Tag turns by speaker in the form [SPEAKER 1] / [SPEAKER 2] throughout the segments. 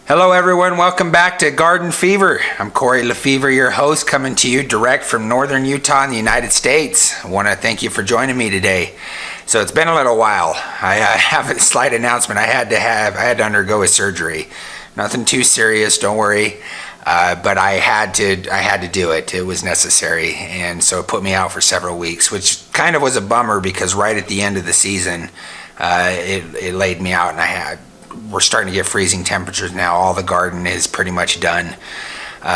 [SPEAKER 1] Hello everyone, welcome back to Garden Fever. I'm Corey Lefevre, your host, coming to you direct from northern Utah in the United States. I want to thank you for joining me today. So it's been a little while. I have a slight announcement. I had to undergo a surgery. Nothing too serious, don't worry. But I had to do it. It was necessary, and so it put me out for several weeks, which kind of was a bummer because right at the end of the season, it laid me out, and we're starting to get freezing temperatures now. All the garden is pretty much done.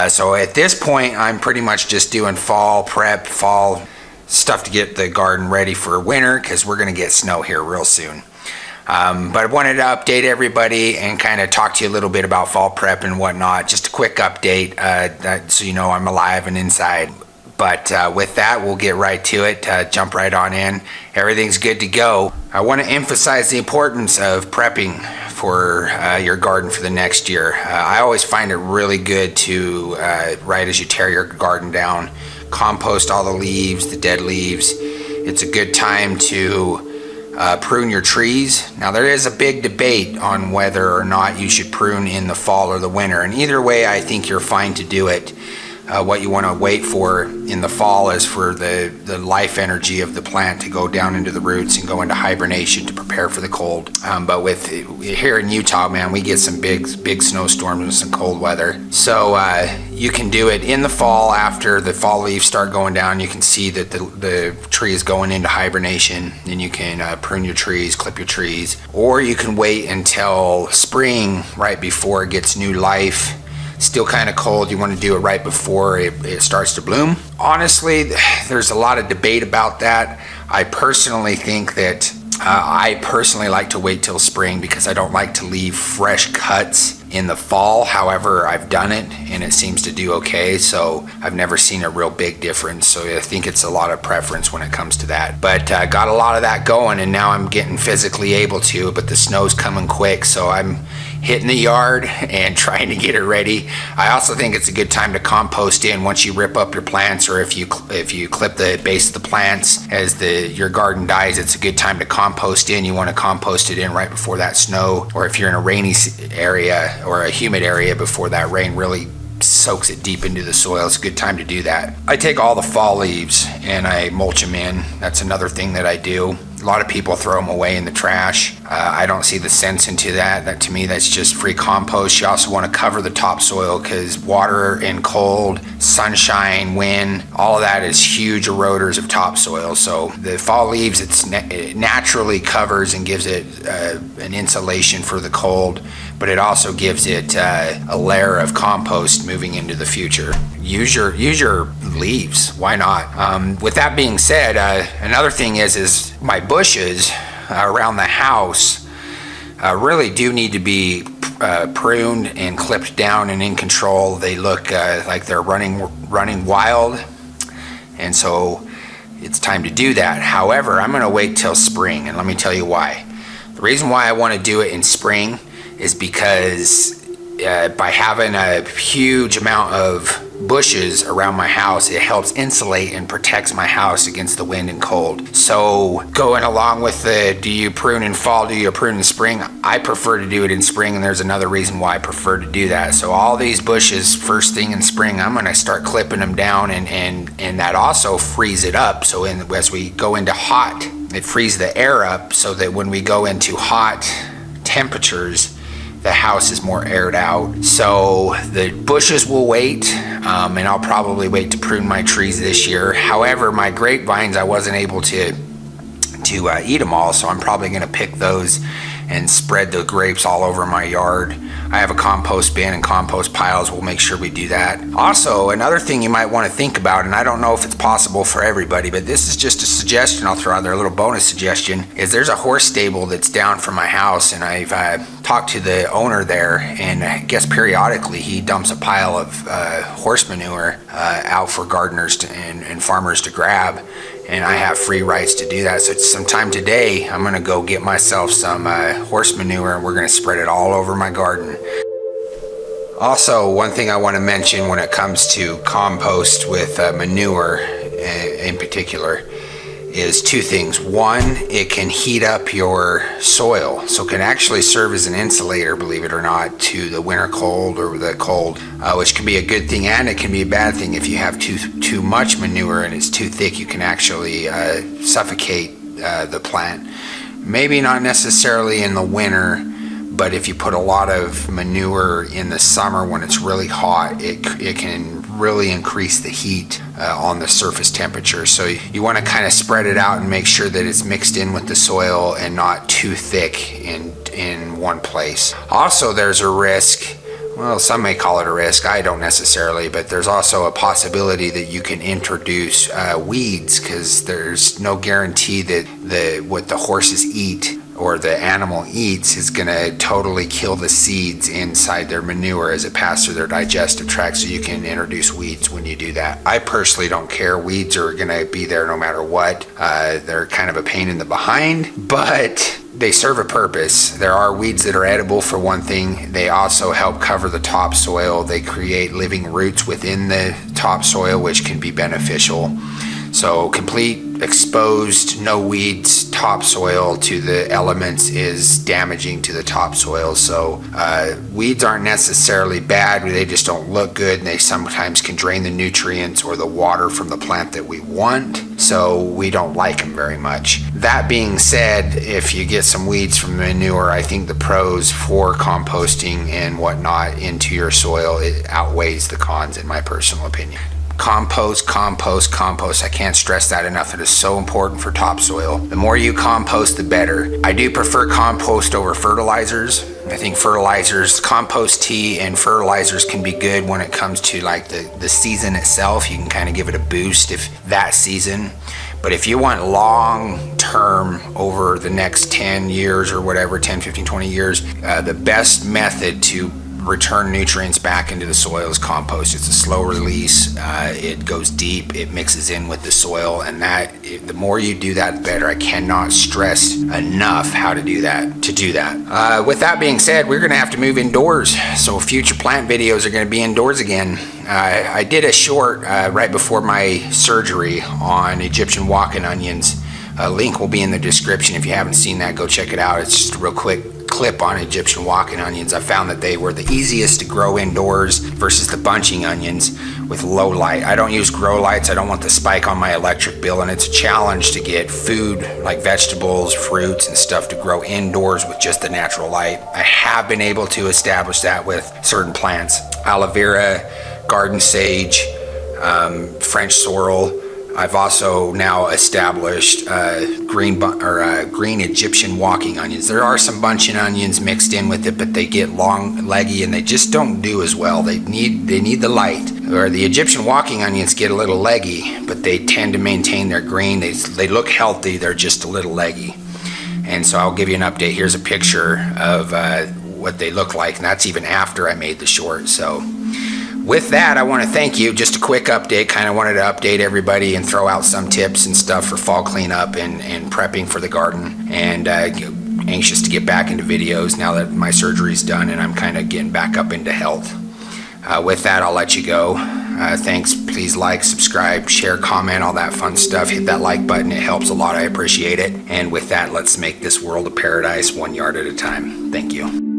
[SPEAKER 1] So at this point, I'm pretty much just doing fall prep, fall stuff to get the garden ready for winter because we're going to get snow here real soon. But I wanted to update everybody and kind of talk to you a little bit about fall prep and whatnot. Just a quick update so you know I'm alive and inside. But with that, we'll get right to it, jump right on in. Everything's good to go. I want to emphasize the importance of prepping for your garden for the next year. I always find it really good to, right as you tear your garden down, compost all the leaves, the dead leaves. It's a good time to prune your trees. Now there is a big debate on whether or not you should prune in the fall or the winter, and either way I think you're fine to do it. What you want to wait for in the fall is for the life energy of the plant to go down into the roots and go into hibernation to prepare for the cold. But with here in Utah, man, we get some big snowstorms and some cold weather. So you can do it in the fall after the fall leaves start going down. You can see that the tree is going into hibernation, and you can prune your trees, clip your trees, or you can wait until spring right before it gets new life. Still kind of cold, you want to do it right before it starts to bloom. Honestly, there's a lot of debate about that. I personally think that I personally like to wait till spring because I don't like to leave fresh cuts in the fall. However, I've done it and it seems to do okay, so I've never seen a real big difference. So I think it's a lot of preference when it comes to that. But got a lot of that going, and now I'm getting physically able to, but the snow's coming quick, so I'm hitting the yard and trying to get it ready. I also think it's a good time to compost in once you rip up your plants, or if you clip the base of the plants as your garden dies. It's a good time to compost in. You want to compost it in right before that snow, or if you're in a rainy area or a humid area, before that rain really soaks it deep into the soil. It's a good time to do that. I take all the fall leaves and I mulch them in. That's another thing that I do. A lot of people throw them away in the trash. I don't see the sense into that. To me, that's just free compost. You also want to cover the topsoil because water and cold, sunshine, wind, all of that is huge eroders of topsoil. So the fall leaves, it naturally covers and gives it an insulation for the cold, but it also gives it a layer of compost moving into the future. Use your leaves. Why not? With that being said, another thing is my bushes around the house really do need to be pruned and clipped down and in control. They look like they're running wild, and so it's time to do that. However, I'm going to wait till spring, and let me tell you why. The reason why I want to do it in spring is because by having a huge amount of bushes around my house, it helps insulate and protects my house against the wind and cold. So going along with do you prune in fall, do you prune in spring? I prefer to do it in spring, and there's another reason why I prefer to do that. So all these bushes, first thing in spring, I'm going to start clipping them down, and that also frees it up. So as we go into hot, it frees the air up so that when we go into hot temperatures, the house is more aired out. So the bushes will wait, and I'll probably wait to prune my trees this year. However, my grapevines, I wasn't able to eat them all, so I'm probably going to pick those and spread the grapes all over my yard. I have a compost bin and compost piles. We'll make sure we do that. Also, another thing you might want to think about, and I don't know if it's possible for everybody, but this is just a suggestion I'll throw out there, a little bonus suggestion, is there's a horse stable that's down from my house, and I've talked to the owner there, and I guess periodically he dumps a pile of horse manure out for gardeners and farmers to grab. And I have free rights to do that. So sometime today, I'm gonna go get myself some horse manure, and we're gonna spread it all over my garden. Also, one thing I wanna mention when it comes to compost with manure in particular is two things. One, it can heat up your soil, so it can actually serve as an insulator, believe it or not, to the winter cold or the cold, which can be a good thing and it can be a bad thing. If you have too much manure and it's too thick, you can actually suffocate the plant. Maybe not necessarily in the winter, but if you put a lot of manure in the summer when it's really hot, it can really increase the heat on the surface temperature. So you want to kind of spread it out and make sure that it's mixed in with the soil and not too thick in one place. Also, there's a risk, well, some may call it a risk, I don't necessarily, but there's also a possibility that you can introduce weeds, because there's no guarantee that what the horses eat or the animal eats is going to totally kill the seeds inside their manure as it passes through their digestive tract, so you can introduce weeds when you do that. I personally don't care. Weeds are going to be there no matter what. They're kind of a pain in the behind, but they serve a purpose. There are weeds that are edible, for one thing. They also help cover the topsoil. They create living roots within the topsoil, which can be beneficial. So complete exposed, no weeds topsoil to the elements is damaging to the topsoil. So weeds aren't necessarily bad, they just don't look good, and they sometimes can drain the nutrients or the water from the plant that we want, so we don't like them very much. That being said, if you get some weeds from manure, I think the pros for composting and whatnot into your soil, it outweighs the cons in my personal opinion. Compost, compost, compost. I can't stress that enough. It is so important for topsoil. The more you compost, the better. I do prefer compost over fertilizers. I think fertilizers, compost tea and fertilizers can be good when it comes to like the season itself. You can kind of give it a boost if that season. But if you want long term over the next 10 years or whatever, 10, 15, 20 years, the best method to return nutrients back into the soil is compost. It's a slow release. It goes deep. It mixes in with the soil, and the more you do that, the better. I cannot stress enough how to do that. With that being said, we're going to have to move indoors. So future plant videos are going to be indoors again. I did a short right before my surgery on Egyptian walking onions. A link will be in the description. If you haven't seen that, go check it out. It's just a real quick clip on Egyptian walking onions. I found that they were the easiest to grow indoors versus the bunching onions with low light. I don't use grow lights. I don't want the spike on my electric bill, and it's a challenge to get food like vegetables, fruits, and stuff to grow indoors with just the natural light. I have been able to establish that with certain plants. Aloe vera, garden sage, French sorrel. I've also now established green Egyptian walking onions. There are some bunching onions mixed in with it, but they get long, leggy, and they just don't do as well. They need the light. Or the Egyptian walking onions get a little leggy, but they tend to maintain their green. They look healthy. They're just a little leggy. And so I'll give you an update. Here's a picture of what they look like, and that's even after I made the short. So with that, I want to thank you. Just a quick update. Kind of wanted to update everybody and throw out some tips and stuff for fall cleanup and prepping for the garden. And anxious to get back into videos now that my surgery's done and I'm kind of getting back up into health. With that, I'll let you go. Thanks. Please like, subscribe, share, comment, all that fun stuff. Hit that like button. It helps a lot. I appreciate it. And with that, let's make this world a paradise 1 yard at a time. Thank you.